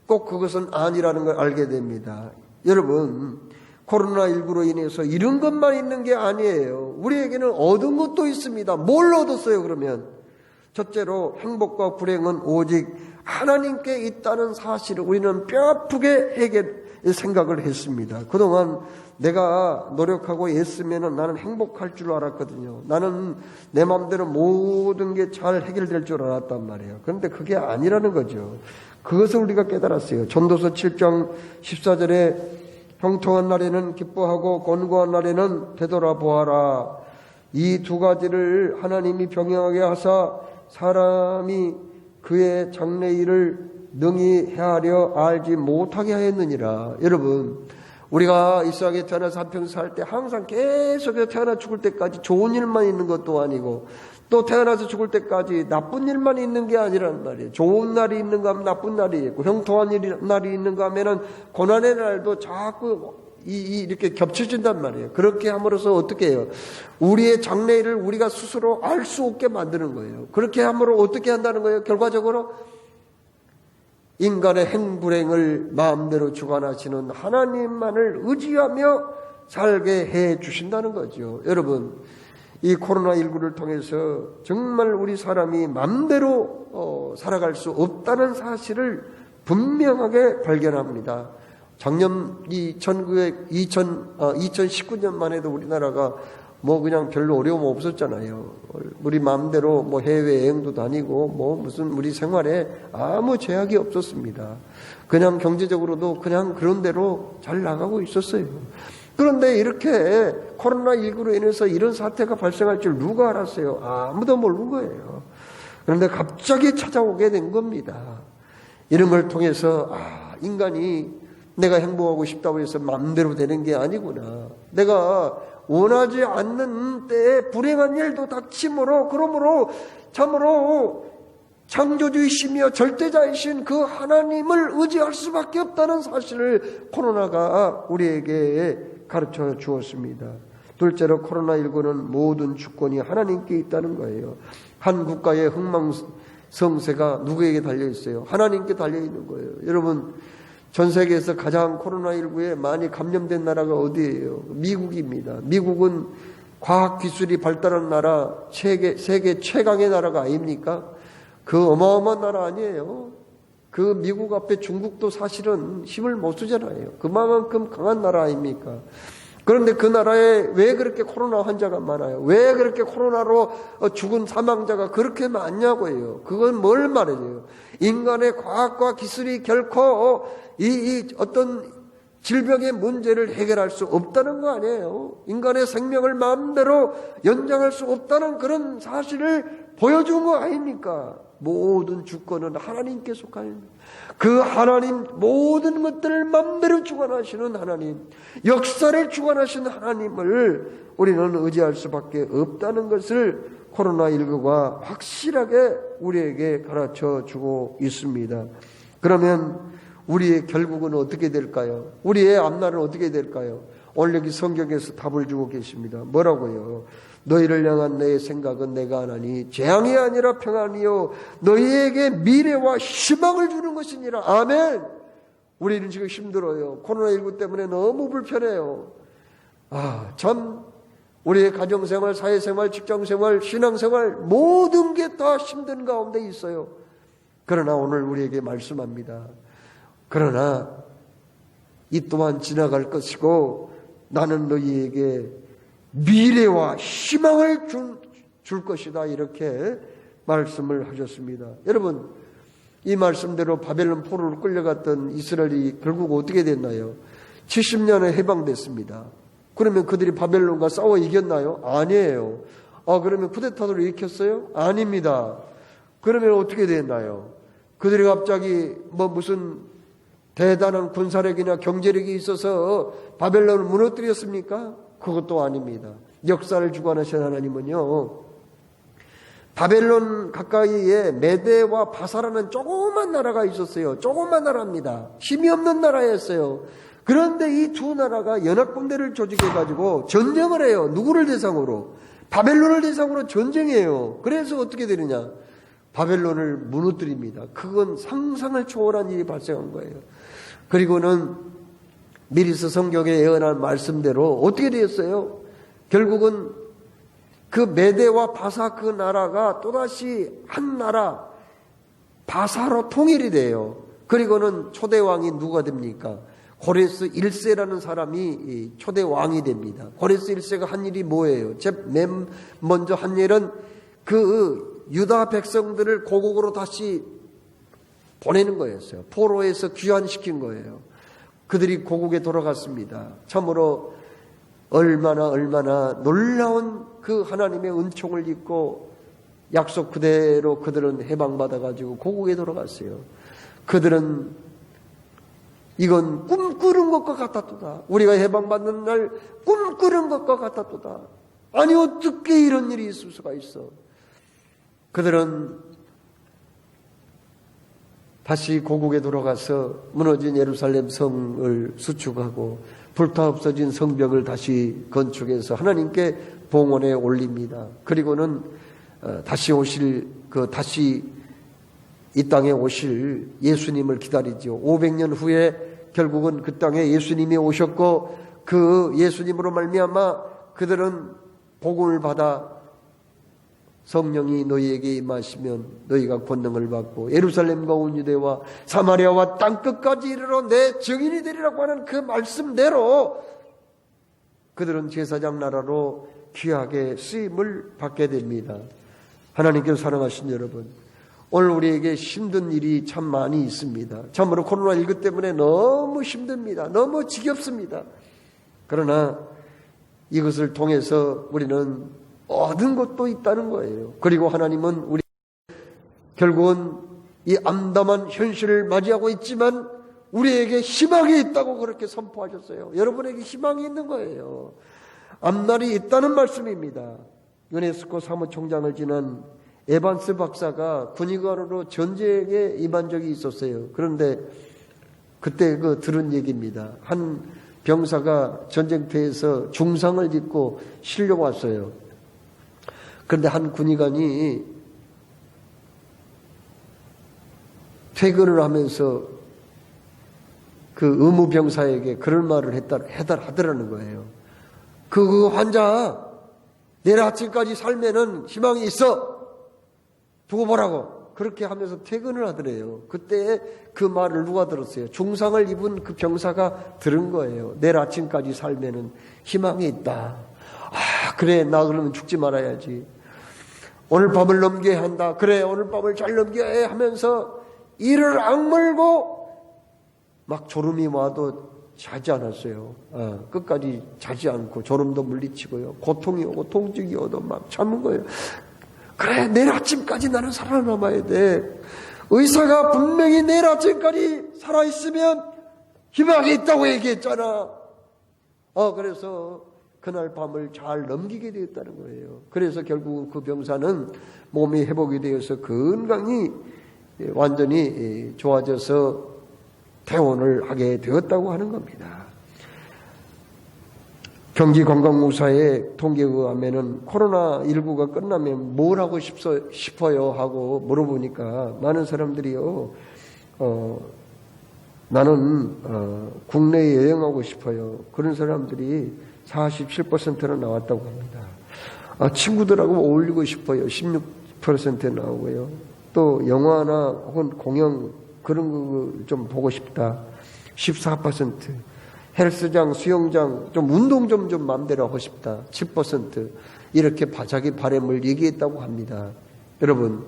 꼭 그것은 아니라는 걸 알게 됩니다. 여러분, 코로나19로 인해서 이런 것만 있는 게 아니에요. 우리에게는 얻은 것도 있습니다. 뭘 얻었어요, 그러면? 첫째로 행복과 불행은 오직 하나님께 있다는 사실을 우리는 뼈아프게 생각을 했습니다. 그동안 내가 노력하고 애쓰면 나는 행복할 줄 알았거든요. 나는 내 마음대로 모든 게 잘 해결될 줄 알았단 말이에요. 그런데 그게 아니라는 거죠. 그것을 우리가 깨달았어요. 전도서 7장 14절에 형통한 날에는 기뻐하고 곤고한 날에는 되돌아보아라. 이 두 가지를 하나님이 병행하게 하사 사람이 그의 장래일을 능히 헤아려 알지 못하게 하였느니라. 여러분, 우리가 이 세상에 태어나서 한평생 살 때 항상 계속해서 태어나 죽을 때까지 좋은 일만 있는 것도 아니고, 또 태어나서 죽을 때까지 나쁜 일만 있는 게 아니란 말이에요. 좋은 날이 있는가 하면 나쁜 날이 있고, 형통한 날이 있는가 하면은 고난의 날도 자꾸 이렇게 겹쳐진단 말이에요. 그렇게 함으로써 어떻게 해요? 우리의 장래일을 우리가 스스로 알 수 없게 만드는 거예요. 그렇게 함으로 어떻게 한다는 거예요? 결과적으로 인간의 행불행을 마음대로 주관하시는 하나님만을 의지하며 살게 해 주신다는 거죠. 여러분, 이 코로나19를 통해서 정말 우리 사람이 마음대로 살아갈 수 없다는 사실을 분명하게 발견합니다. 작년 2019년만 해도 우리나라가 뭐 그냥 별로 어려움 없었잖아요. 우리 마음대로 뭐 해외여행도 다니고 뭐 무슨 우리 생활에 아무 제약이 없었습니다. 그냥 경제적으로도 그냥 그런 대로 잘 나가고 있었어요. 그런데 이렇게 코로나19로 인해서 이런 사태가 발생할 줄 누가 알았어요? 아무도 모르는 거예요. 그런데 갑자기 찾아오게 된 겁니다. 이런 걸 통해서 인간이 내가 행복하고 싶다고 해서 마음대로 되는 게 아니구나. 내가 원하지 않는 때에 불행한 일도 닥치므로, 그러므로 참으로 창조주이시며 절대자이신 그 하나님을 의지할 수밖에 없다는 사실을 코로나가 우리에게 가르쳐 주었습니다. 둘째로 코로나19는 모든 주권이 하나님께 있다는 거예요. 한 국가의 흥망성쇠가 누구에게 달려 있어요? 하나님께 달려 있는 거예요. 여러분, 전 세계에서 가장 코로나19에 많이 감염된 나라가 어디예요? 미국입니다. 미국은 과학기술이 발달한 나라, 세계 최강의 나라가 아닙니까? 그 어마어마한 나라 아니에요? 그 미국 앞에 중국도 사실은 힘을 못 쓰잖아요. 그만큼 강한 나라 아닙니까? 그런데 그 나라에 왜 그렇게 코로나 환자가 많아요? 왜 그렇게 코로나로 죽은 사망자가 그렇게 많냐고요? 그건 뭘 말해요? 인간의 과학과 기술이 결코 이 어떤 질병의 문제를 해결할 수 없다는 거 아니에요? 인간의 생명을 마음대로 연장할 수 없다는 그런 사실을 보여준 거 아닙니까? 모든 주권은 하나님께 속하는 그 하나님, 모든 것들을 마음대로 주관하시는 하나님, 역사를 주관하시는 하나님을 우리는 의지할 수밖에 없다는 것을 코로나19가 확실하게 우리에게 가르쳐 주고 있습니다. 그러면 우리의 결국은 어떻게 될까요? 우리의 앞날은 어떻게 될까요? 오늘 여기 성경에서 답을 주고 계십니다. 뭐라고요? 너희를 향한 내 생각은 내가 하나니 재앙이 아니라 평안이요 너희에게 미래와 희망을 주는 것이니라. 아멘. 우리는 지금 힘들어요. 코로나19 때문에 너무 불편해요. 참 우리의 가정생활, 사회생활, 직장생활, 신앙생활 모든 게 다 힘든 가운데 있어요. 그러나 오늘 우리에게 말씀합니다. 그러나 이 또한 지나갈 것이고 나는 너희에게 미래와 희망을 줄 것이다. 이렇게 말씀을 하셨습니다. 여러분, 이 말씀대로 바벨론 포로로 끌려갔던 이스라엘이 결국 어떻게 됐나요? 70년에 해방됐습니다. 그러면 그들이 바벨론과 싸워 이겼나요? 아니에요. 그러면 쿠데타를 일으켰어요? 아닙니다. 그러면 어떻게 됐나요? 그들이 갑자기 무슨 대단한 군사력이나 경제력이 있어서 바벨론을 무너뜨렸습니까? 그것도 아닙니다. 역사를 주관하신 하나님은요, 바벨론 가까이에 메대와 바사라는 조그만 나라가 있었어요. 조그만 나라입니다. 힘이 없는 나라였어요. 그런데 이 두 나라가 연합군대를 조직해가지고 전쟁을 해요. 누구를 대상으로? 바벨론을 대상으로 전쟁해요. 그래서 어떻게 되느냐? 바벨론을 무너뜨립니다. 그건 상상을 초월한 일이 발생한 거예요. 그리고는 미리서 성경에 예언한 말씀대로 어떻게 되었어요? 결국은 그 메대와 바사 그 나라가 또다시 한 나라 바사로 통일이 돼요. 그리고는 초대왕이 누가 됩니까? 고레스 1세라는 사람이 초대왕이 됩니다. 고레스 1세가 한 일이 뭐예요? 맨 먼저 한 일은 그 유다 백성들을 고국으로 다시 보내는 거였어요. 포로에서 귀환시킨 거예요. 그들이 고국에 돌아갔습니다. 참으로 얼마나 놀라운 그 하나님의 은총을 입고 약속 그대로 그들은 해방받아가지고 고국에 돌아갔어요. 그들은 이건 꿈꾸는 것과 같았도다. 우리가 해방받는 날 꿈꾸는 것과 같았도다. 아니 어떻게 이런 일이 있을 수가 있어. 그들은 다시 고국에 돌아가서 무너진 예루살렘 성을 수축하고 불타 없어진 성벽을 다시 건축해서 하나님께 봉헌에 올립니다. 그리고는 다시 오실 다시 이 땅에 오실 예수님을 기다리죠. 500년 후에 결국은 그 땅에 예수님이 오셨고 그 예수님으로 말미암아 그들은 복음을 받아 성령이 너희에게 임하시면 너희가 권능을 받고 예루살렘과 온 유대와 사마리아와 땅끝까지 이르러 내 증인이 되리라고 하는 그 말씀대로 그들은 제사장 나라로 귀하게 쓰임을 받게 됩니다. 하나님께서 사랑하신 여러분, 오늘 우리에게 힘든 일이 참 많이 있습니다. 참으로 코로나19 때문에 너무 힘듭니다. 너무 지겹습니다. 그러나 이것을 통해서 우리는 얻은 것도 있다는 거예요. 그리고 하나님은 우리 결국은 이 암담한 현실을 맞이하고 있지만 우리에게 희망이 있다고 그렇게 선포하셨어요. 여러분에게 희망이 있는 거예요. 앞날이 있다는 말씀입니다. 유네스코 사무총장을 지낸 에반스 박사가 군의관으로 전쟁에 임한 적이 있었어요. 그런데 그때 들은 얘기입니다. 한 병사가 전쟁터에서 중상을 입고 실려왔어요. 그런데 한 군의관이 퇴근을 하면서 그 의무병사에게 그런 말을 하더라는 거예요. 그 환자 내일 아침까지 살면은 희망이 있어. 두고 보라고. 그렇게 하면서 퇴근을 하더래요. 그때 그 말을 누가 들었어요? 중상을 입은 그 병사가 들은 거예요. 내일 아침까지 살면은 희망이 있다. 아, 그래, 나 그러면 죽지 말아야지. 오늘 밤을 넘겨야 한다. 그래, 오늘 밤을 잘 넘겨야 해 하면서 이를 악물고 막 졸음이 와도 자지 않았어요. 끝까지 자지 않고 졸음도 물리치고요. 고통이 오고 통증이 오도 막 참은 거예요. 그래, 내일 아침까지 나는 살아남아야 돼. 의사가 분명히 내일 아침까지 살아있으면 희망이 있다고 얘기했잖아. 그래서 그날 밤을 잘 넘기게 되었다는 거예요. 그래서 결국 그 병사는 몸이 회복이 되어서 건강히 완전히 좋아져서 퇴원을 하게 되었다고 하는 겁니다. 경기관광공사의 통계에 의하면 코로나19가 끝나면 뭘 하고 싶어요 하고 물어보니까 많은 사람들이요, 나는 국내에 여행하고 싶어요. 그런 사람들이 47%나 나왔다고 합니다. 친구들하고 어울리고 싶어요. 16% 나오고요. 또 영화나 혹은 공연 그런 거 좀 보고 싶다. 14%. 헬스장, 수영장, 좀 운동 좀 마음대로 하고 싶다. 10%. 이렇게 자기 바람을 얘기했다고 합니다. 여러분,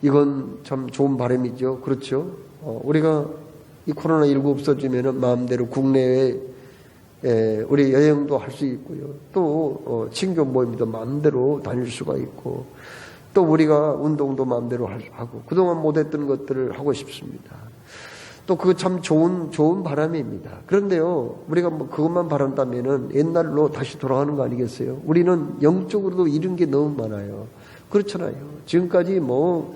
이건 참 좋은 바람이죠. 그렇죠? 우리가 이 코로나19 없어지면은 마음대로 국내에 우리 여행도 할 수 있고요. 또 친교 모임도 마음대로 다닐 수가 있고, 또 우리가 운동도 마음대로 하고, 그동안 못했던 것들을 하고 싶습니다. 또 그거 참 좋은 바람입니다. 그런데요, 우리가 뭐 그것만 바란다면은 옛날로 다시 돌아가는 거 아니겠어요? 우리는 영적으로도 잃은 게 너무 많아요. 그렇잖아요. 지금까지 뭐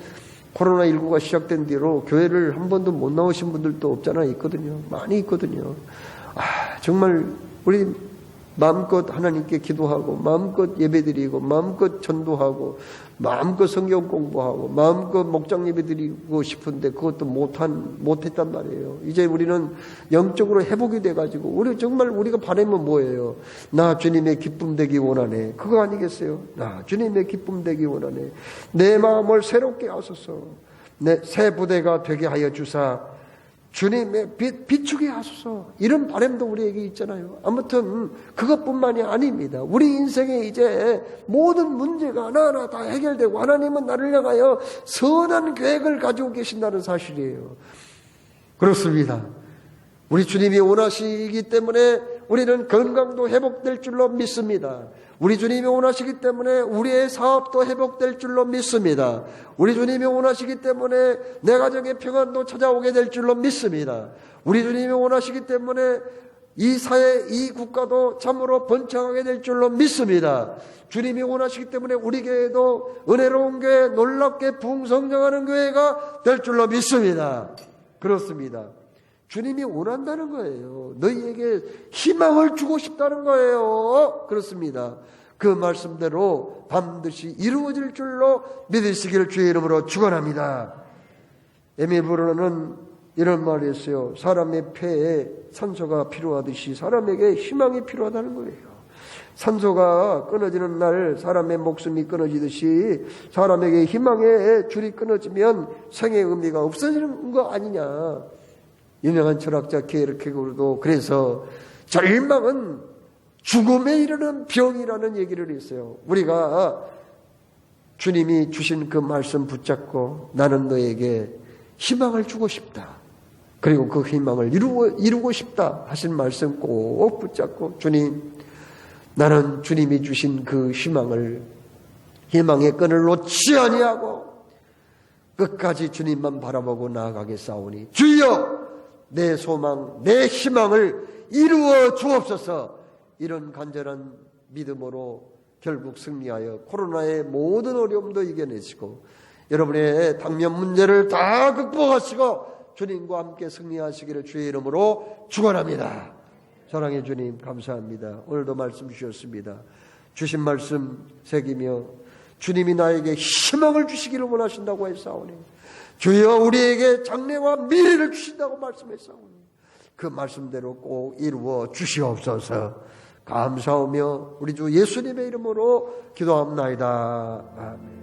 코로나19가 시작된 뒤로 교회를 한 번도 못 나오신 분들도 없잖아 있거든요. 많이 있거든요. 정말 우리 마음껏 하나님께 기도하고 마음껏 예배드리고 마음껏 전도하고 마음껏 성경 공부하고 마음껏 목장 예배드리고 싶은데 그것도 못했단 말이에요. 이제 우리는 영적으로 회복이 돼가지고 우리가 바라면 뭐예요? 나 주님의 기쁨 되기 원하네. 그거 아니겠어요? 나 주님의 기쁨 되기 원하네. 내 마음을 새롭게 하소서. 내 새 부대가 되게 하여 주사 주님의 비추게 하소서. 이런 바람도 우리에게 있잖아요. 아무튼 그것뿐만이 아닙니다. 우리 인생에 이제 모든 문제가 하나하나 다 해결되고 하나님은 나를 향하여 선한 계획을 가지고 계신다는 사실이에요. 그렇습니다. 우리 주님이 원하시기 때문에 우리는 건강도 회복될 줄로 믿습니다. 우리 주님이 원하시기 때문에 우리의 사업도 회복될 줄로 믿습니다. 우리 주님이 원하시기 때문에 내 가정의 평안도 찾아오게 될 줄로 믿습니다. 우리 주님이 원하시기 때문에 이 사회, 이 국가도 참으로 번창하게 될 줄로 믿습니다. 주님이 원하시기 때문에 우리 교회도 은혜로운 교회, 놀랍게 풍성장하는 교회가 될 줄로 믿습니다. 그렇습니다. 주님이 원한다는 거예요. 너희에게 희망을 주고 싶다는 거예요. 그렇습니다. 그 말씀대로 반드시 이루어질 줄로 믿으시기를 주의 이름으로 축원합니다. 에미브로는 이런 말이 있어요. 사람의 폐에 산소가 필요하듯이 사람에게 희망이 필요하다는 거예요. 산소가 끊어지는 날 사람의 목숨이 끊어지듯이 사람에게 희망의 줄이 끊어지면 생의 의미가 없어지는 거 아니냐. 유명한 철학자 케르케고르도 그래서 절망은 죽음에 이르는 병이라는 얘기를 했어요. 우리가 주님이 주신 그 말씀 붙잡고 나는 너에게 희망을 주고 싶다. 그리고 그 희망을 이루고 싶다 하신 말씀 꼭 붙잡고 주님, 나는 주님이 주신 그 희망의 끈을 놓지 아니하고 끝까지 주님만 바라보고 나아가겠사오니 주여 내 소망, 내 희망을 이루어 주옵소서. 이런 간절한 믿음으로 결국 승리하여 코로나의 모든 어려움도 이겨내시고 여러분의 당면 문제를 다 극복하시고 주님과 함께 승리하시기를 주의 이름으로 축원합니다. 사랑의 주님 감사합니다. 오늘도 말씀 주셨습니다. 주신 말씀 새기며 주님이 나에게 희망을 주시기를 원하신다고 했사오니 주여 우리에게 장래와 미래를 주신다고 말씀했사오니 그 말씀대로 꼭 이루어 주시옵소서. 감사하며 우리 주 예수님의 이름으로 기도합나이다. 아멘.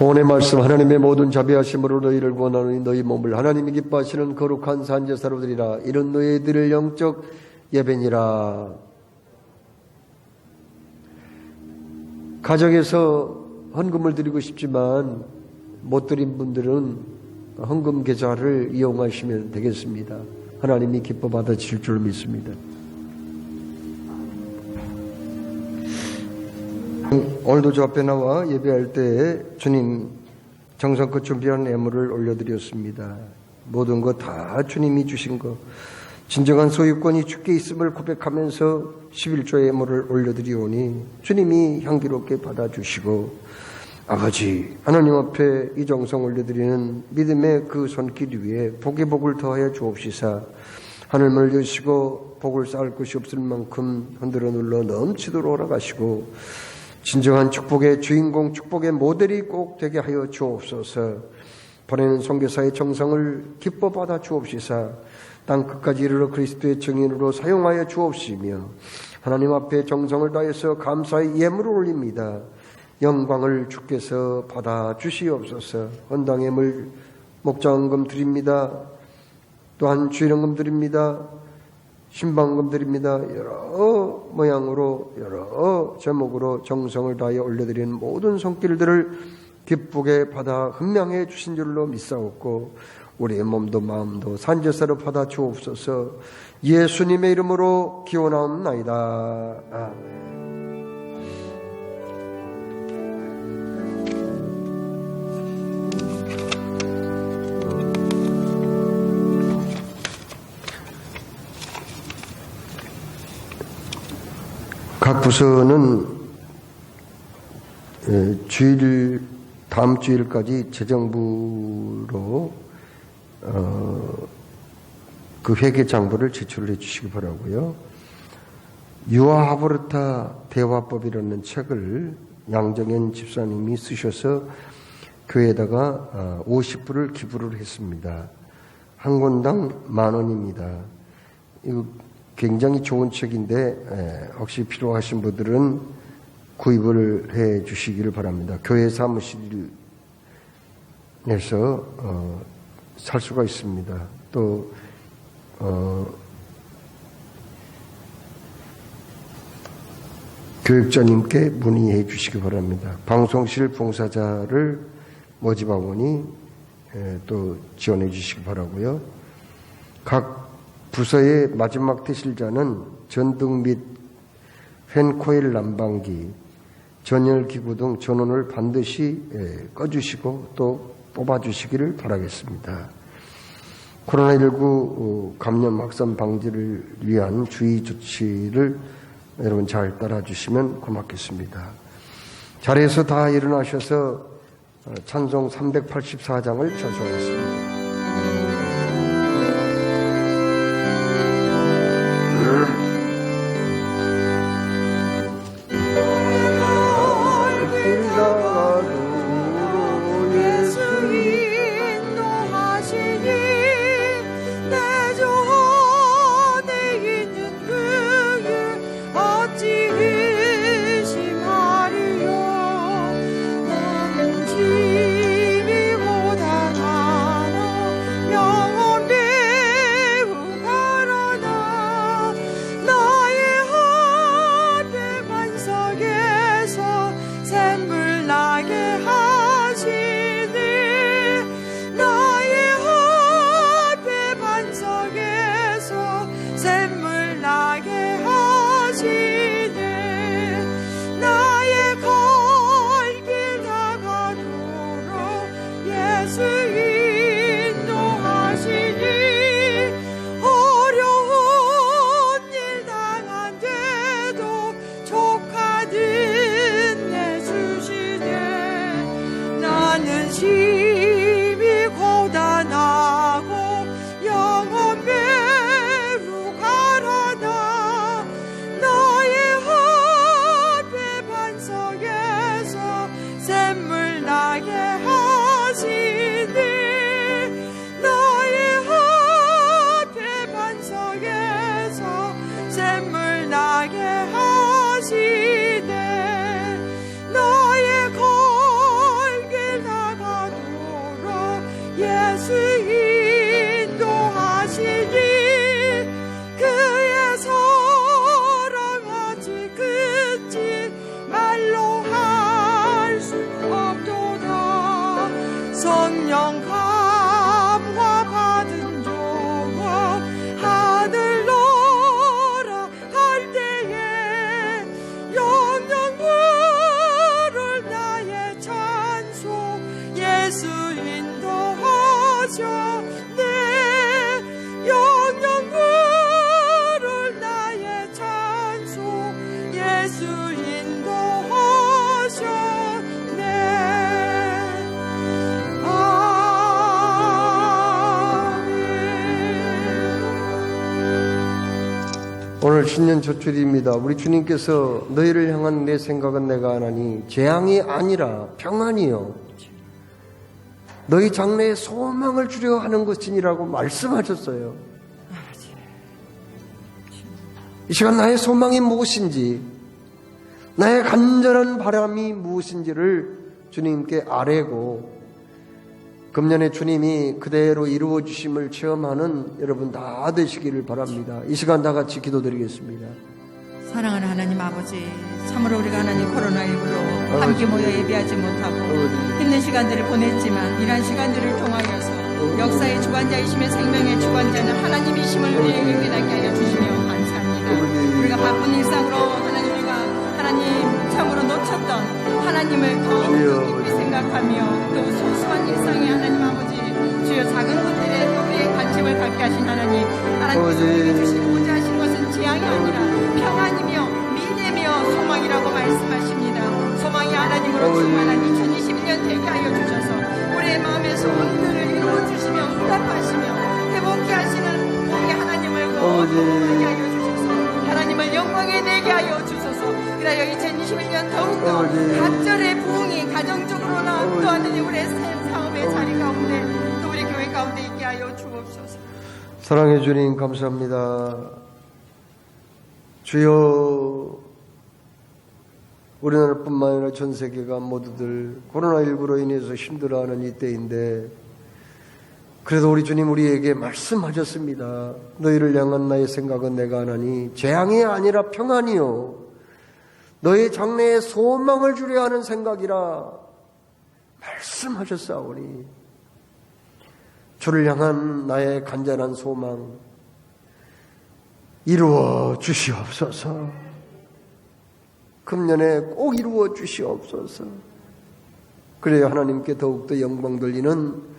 오늘 말씀 하나님의 모든 자비하심으로 너희를 구원하노니 너희 몸을 하나님이 기뻐하시는 거룩한 산제사로 드리라. 이런 너희들을 영적 예배니라. 가정에서 헌금을 드리고 싶지만 못 드린 분들은 헌금 계좌를 이용하시면 되겠습니다. 하나님이 기뻐 받아주실 줄 믿습니다. 오늘도 저 앞에 나와 예배할 때 주님 정성껏 준비한 예물을 올려드렸습니다. 모든 거 다 주님이 주신 거, 진정한 소유권이 주께 있음을 고백하면서 11조의 예물을 올려드리오니 주님이 향기롭게 받아주시고 아버지 하나님 앞에 이 정성 올려드리는 믿음의 그 손길 위에 복의 복을 더하여 주옵시사 하늘을 여시고 복을 쌓을 것이 없을 만큼 흔들어 눌러 넘치도록 허락하시고 진정한 축복의 주인공, 축복의 모델이 꼭 되게 하여 주옵소서. 보내는 선교사의 정성을 기뻐 받아 주옵시사 땅 끝까지 이르러 그리스도의 증인으로 사용하여 주옵시며 하나님 앞에 정성을 다해서 감사의 예물을 올립니다. 영광을 주께서 받아 주시옵소서. 헌당예물 목장헌금 드립니다. 또한 주일헌금 드립니다. 신방금 드립니다. 여러 모양으로 여러 제목으로 정성을 다하여 올려드리는 모든 손길들을 기쁘게 받아 흠명해 주신 줄로 믿사옵고 우리의 몸도 마음도 산제사로 받아 주옵소서. 예수님의 이름으로 기원하옵나이다. 아멘. 각 부서는 다음 주일까지 재정부로 그 회계 장부를 제출해 주시기 바라고요. 유아하브르타 대화법이라는 책을 양정현 집사님이 쓰셔서 교회에다가 50불을 기부를 했습니다. 한 권당 10,000원입니다. 이거 굉장히 좋은 책인데 혹시 필요하신 분들은 구입을 해 주시기를 바랍니다. 교회 사무실에서 살 수가 있습니다. 또 교육자님께 문의해 주시기 바랍니다. 방송실 봉사자를 모집하오니 또 지원해 주시기 바라고요. 각 부서의 마지막 태실자는 전등 및 펜코일 난방기, 전열기구 등 전원을 반드시 꺼주시고 또 뽑아주시기를 바라겠습니다. 코로나19 감염 확산 방지를 위한 주의 조치를 여러분 잘 따라주시면 고맙겠습니다. 자리에서 다 일어나셔서 찬송 384장을 찬송하겠습니다. 오늘 신년 조출입니다. 우리 주님께서 너희를 향한 내 생각은 내가 하나니 재앙이 아니라 평안이요 너희 장래에 소망을 주려 하는 것이니라고 말씀하셨어요. 이 시간 나의 소망이 무엇인지, 나의 간절한 바람이 무엇인지를 주님께 아뢰고 금년에 주님이 그대로 이루어 주심을 체험하는 여러분 다 되시기를 바랍니다. 이 시간 다 같이 기도드리겠습니다. 사랑하는 하나님 아버지, 참으로 우리가 하나님 코로나19로 함께 모여 예배하지 못하고 힘든 시간들을 보냈지만 이러한 시간들을 통하여서 역사의 주관자이시며 생명의 주관자는 하나님이심을 우리에게 깨닫게 하여 주시며 감사합니다. 우리가 바쁜 일상으로 하나님 참으로 놓쳤던 하나님을 더 깊이 생각하며 또 소소한 일상에 하나님 아버지 주여 작은 것들에 또 우리의 관심을 갖게 하신 하나님께서 우리에게 주시고자 하신 것은 재앙이 아니라 평안이며 미래며 소망이라고 말씀하십니다. 소망이 하나님으로 충만한 2021년 되게 하여 주셔서 우리의 마음의 소원들을 이루어주시며 응답하시며 회복케 하시는 우리 하나님을 거룩하게 하여 주셔서 하나님을 영광에 내게 하여 주소서. 그래야 2021년 더욱더 각절의 부흥이 가정적으로나 또 하나님 우리의 사업의 자리 가운데 또 우리 교회 가운데 있게 하여 주옵소서. 사랑해 주님 감사합니다. 주여, 우리나라뿐만 아니라 전 세계가 모두들 코로나19로 인해서 힘들어하는 이때인데 그래도 우리 주님 우리에게 말씀하셨습니다. 너희를 향한 나의 생각은 내가 하나니 재앙이 아니라 평안이요 너희 장래에 소망을 주려 하는 생각이라 말씀하셨사오니 주를 향한 나의 간절한 소망 이루어 주시옵소서. 금년에 꼭 이루어 주시옵소서. 그래야 하나님께 더욱더 영광 돌리는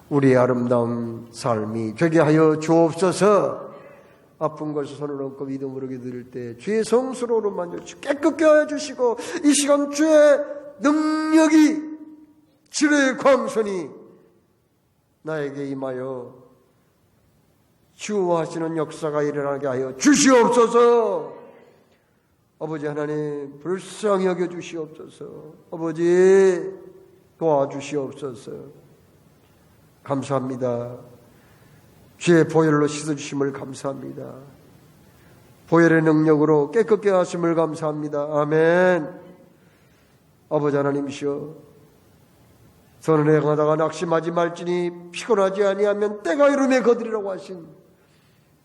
우리의 아름다운 삶이 되게 하여 주옵소서. 아픈 것을 손을 얹고 믿음으로 기도드릴 때 주의 성수로로 만져 깨끗게 하여 주시고 이 시간 주의 능력이 치료의 광선이 나에게 임하여 치유하시는 역사가 일어나게 하여 주시옵소서. 아버지 하나님 불쌍히 여겨 주시옵소서. 아버지 도와주시옵소서. 감사합니다. 주의 보혈로 씻어주심을 감사합니다. 보혈의 능력으로 깨끗게 하심을 감사합니다. 아멘. 아버지 하나님이시여, 선을 행하다가 낙심하지 말지니 피곤하지 아니하면 때가 이름에 거두리라고 하신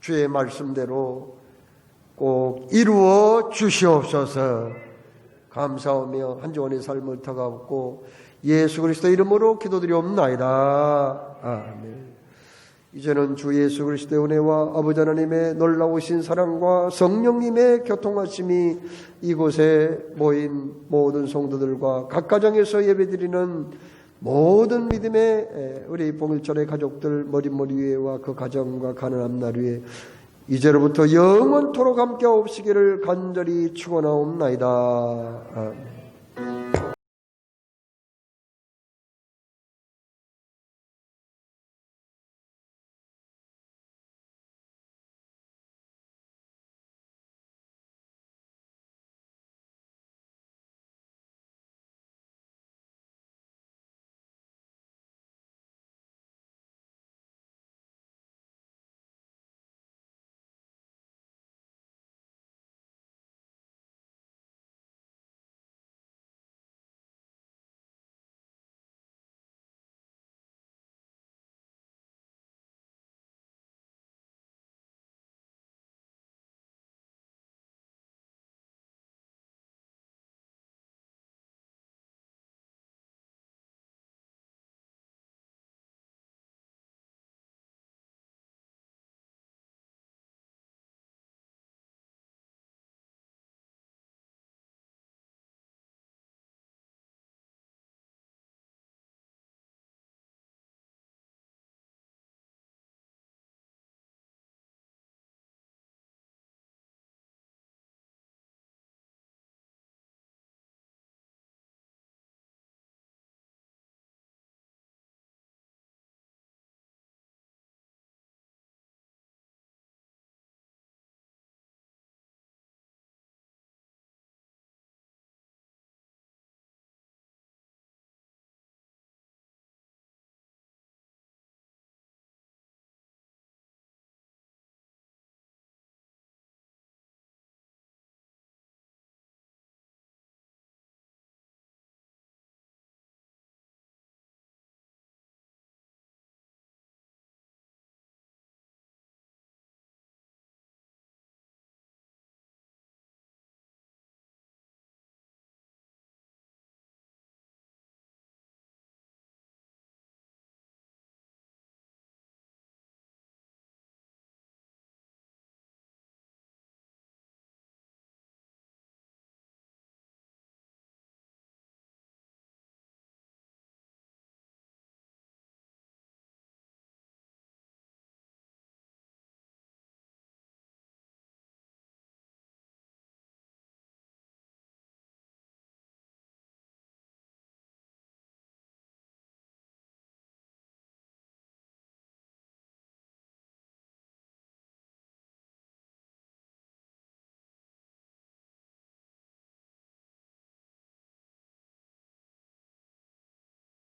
주의 말씀대로 꼭 이루어 주시옵소서. 감사하며 한 주간의 삶을 터가없고 예수 그리스도 이름으로 기도드리옵나이다. 아멘. 이제는 주 예수 그리스도의 은혜와 아버지 하나님의 놀라우신 사랑과 성령님의 교통하심이 이곳에 모인 모든 성도들과 각 가정에서 예배드리는 모든 믿음의 우리 봉일전의 가족들 머리 위에와 그 가정과 가는 앞날 위에 이제로부터 영원토록 함께 없으기를 간절히 축원하옵나이다. 아멘.